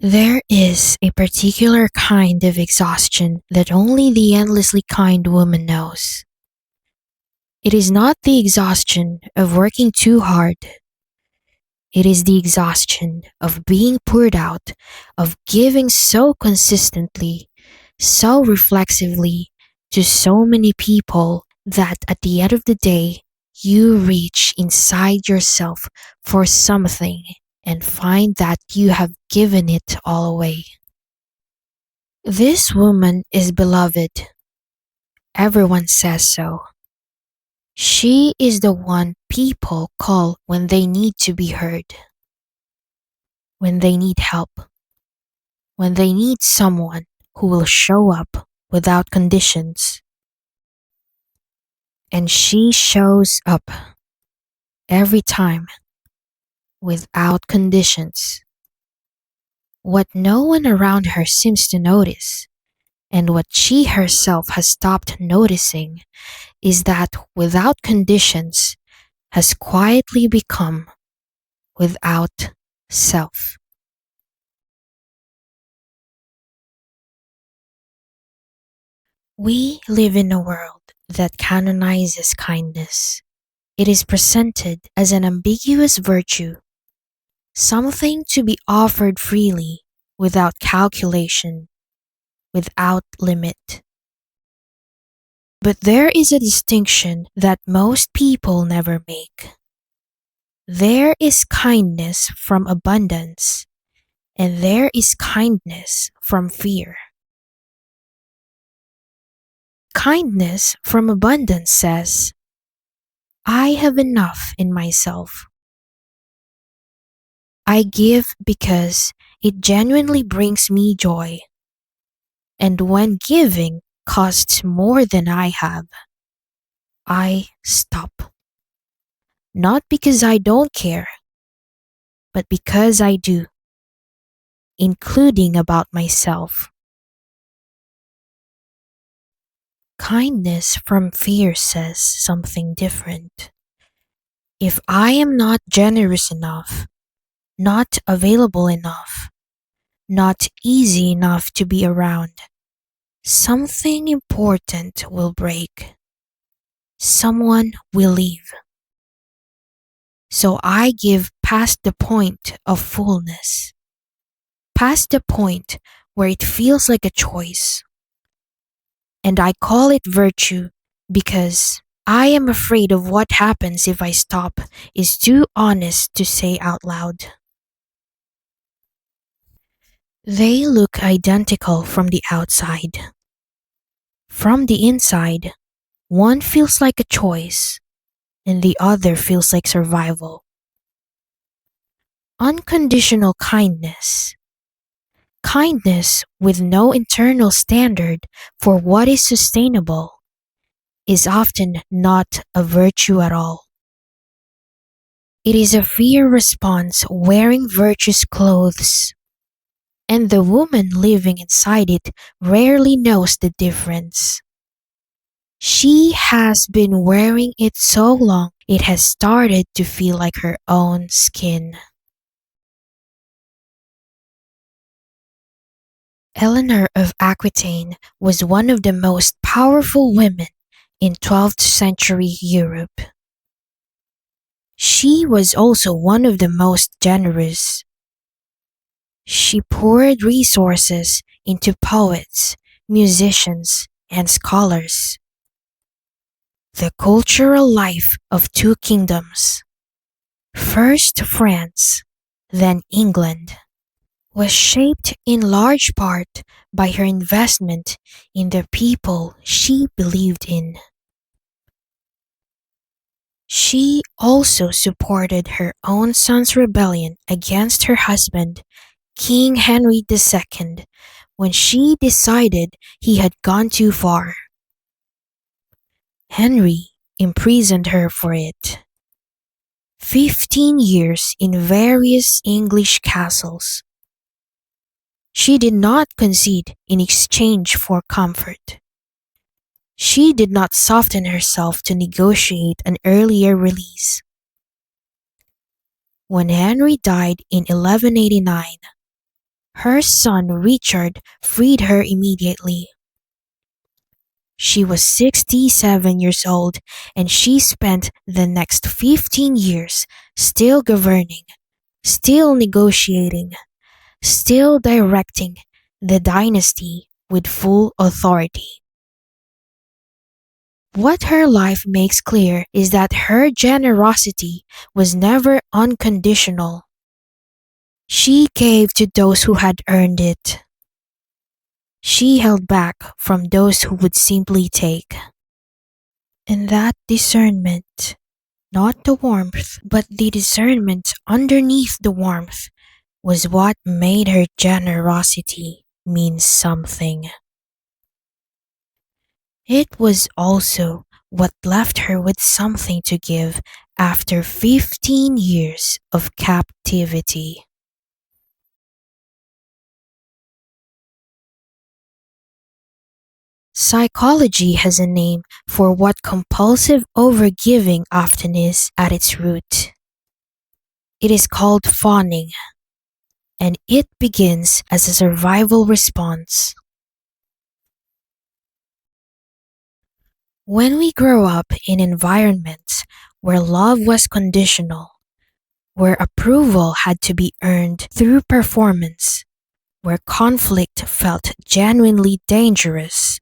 There is a particular kind of exhaustion that only the endlessly kind woman knows. It is not the exhaustion of working too hard. It is the exhaustion of being poured out, of giving so consistently, so reflexively to so many people that at the end of the day, you reach inside yourself for something and find that you have given it all away. This woman is beloved. Everyone says so. She is the one people call when they need to be heard, when they need help, when they need someone who will show up without conditions. And she shows up every time without conditions. What no one around her seems to notice, and what she herself has stopped noticing, is that without conditions has quietly become without self. We live in a world that canonizes kindness. It is presented as an ambiguous virtue, something to be offered freely, without calculation, without limit. But there is a distinction that most people never make. There is kindness from abundance, and there is kindness from fear. Kindness from abundance says, I have enough in myself. I give because it genuinely brings me joy. And when giving costs more than I have, I stop. Not because I don't care, but because I do, including about myself. Kindness from fear says something different. If I am not generous enough, not available enough, not easy enough to be around, something important will break. Someone will leave. So I give past the point of fullness, past the point where it feels like a choice. And I call it virtue because I am afraid of what happens if I stop is too honest to say out loud. They look identical from the outside. From the inside, one feels like a choice, and the other feels like survival. Unconditional kindness. Kindness with no internal standard for what is sustainable is often not a virtue at all. It is a fear response wearing virtue's clothes, and the woman living inside it rarely knows the difference. She has been wearing it so long it has started to feel like her own skin. Eleanor of Aquitaine was one of the most powerful women in 12th century Europe. She was also one of the most generous. She poured resources into poets, musicians, and scholars. The cultural life of two kingdoms, first France, then England, was shaped in large part by her investment in the people she believed in. She also supported her own son's rebellion against her husband, King Henry II, when she decided he had gone too far. Henry imprisoned her for it. 15 years in various English castles. She did not concede in exchange for comfort. She did not soften herself to negotiate an earlier release. When Henry died in 1189, Her son Richard freed her immediately. She was 67 years old and she spent the next 15 years still governing, still negotiating, still directing the dynasty with full authority. What her life makes clear is that her generosity was never unconditional. She gave to those who had earned it. She held back from those who would simply take. And that discernment, not the warmth, but the discernment underneath the warmth, was what made her generosity mean something. It was also what left her with something to give after 15 years of captivity. Psychology has a name for what compulsive overgiving often is at its root. It is called fawning, and it begins as a survival response. When we grow up in environments where love was conditional, where approval had to be earned through performance, where conflict felt genuinely dangerous,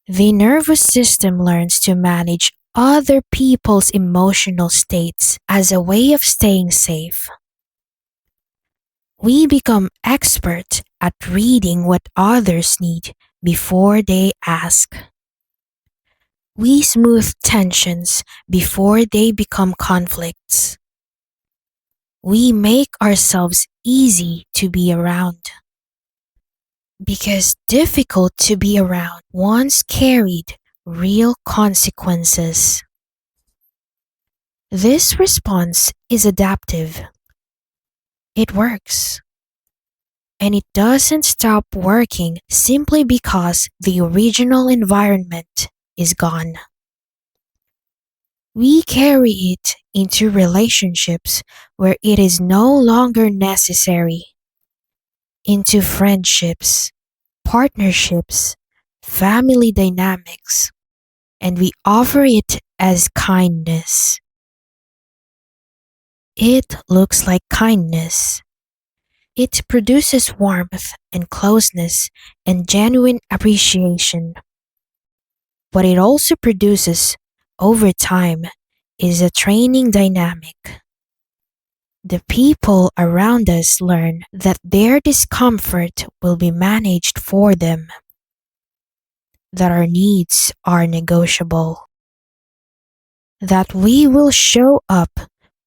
the nervous system learns to manage other people's emotional states as a way of staying safe. We become expert at reading what others need before they ask. We smooth tensions before they become conflicts. We make ourselves easy to be around. Because difficult to be around once carried real consequences. This response is adaptive. It works. And it doesn't stop working simply because the original environment is gone. We carry it into relationships where it is no longer necessary, into friendships, partnerships, family dynamics, and we offer it as kindness. It looks like kindness. It produces warmth and closeness and genuine appreciation. What it also produces over time is a training dynamic. The people around us learn that their discomfort will be managed for them, that our needs are negotiable, that we will show up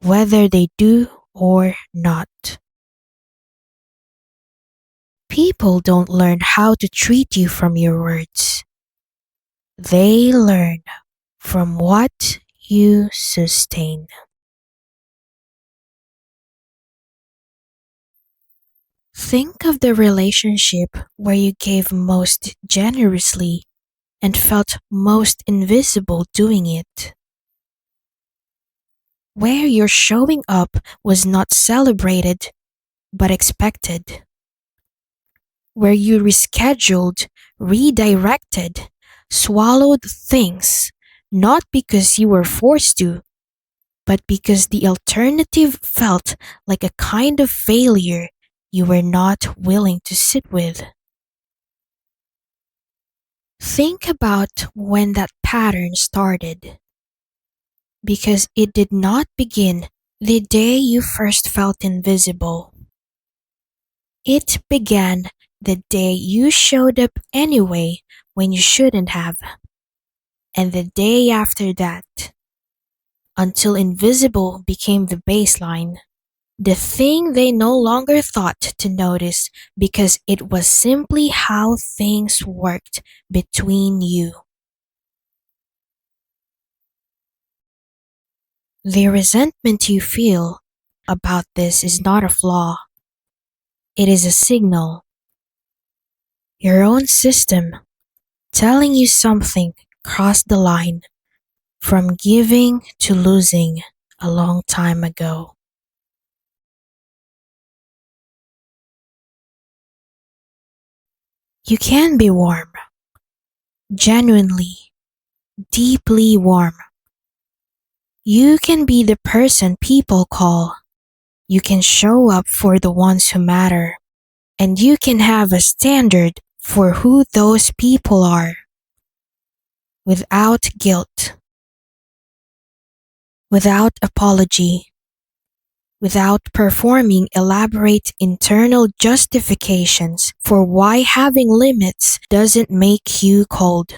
whether they do or not. People don't learn how to treat you from your words. They learn from what you sustain. Think of the relationship where you gave most generously and felt most invisible doing it. Where your showing up was not celebrated but expected. Where you rescheduled, redirected, swallowed things, not because you were forced to, but because the alternative felt like a kind of failure you were not willing to sit with. Think about when that pattern started, because it did not begin the day you first felt invisible. It began the day you showed up anyway when you shouldn't have, and the day after that, until invisible became the baseline, the thing they no longer thought to notice because it was simply how things worked between you. The resentment you feel about this is not a flaw. It is a signal. Your own system telling you something crossed the line from giving to losing a long time ago. You can be warm, genuinely, deeply warm. You can be the person people call. You can show up for the ones who matter. And you can have a standard for who those people are. Without guilt. Without apology. Without performing elaborate internal justifications for why having limits doesn't make you cold.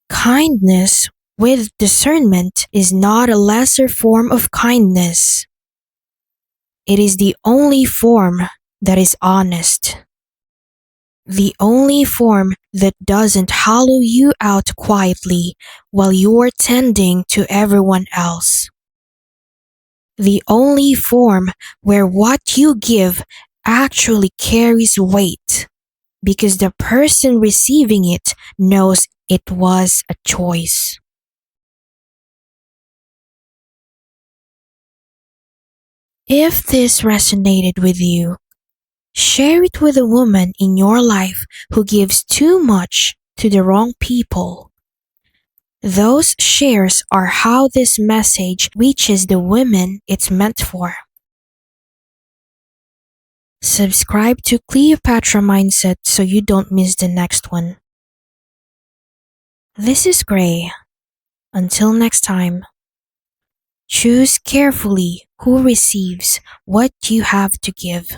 Kindness with discernment is not a lesser form of kindness. It is the only form that is honest. The only form that doesn't hollow you out quietly while you're tending to everyone else. The only form where what you give actually carries weight because the person receiving it knows it was a choice. If this resonated with you, share it with a woman in your life who gives too much to the wrong people. Those shares are how this message reaches the women it's meant for. Subscribe to Cleopatra Mindset so you don't miss the next one. This is Gray. Until next time, choose carefully who receives what you have to give.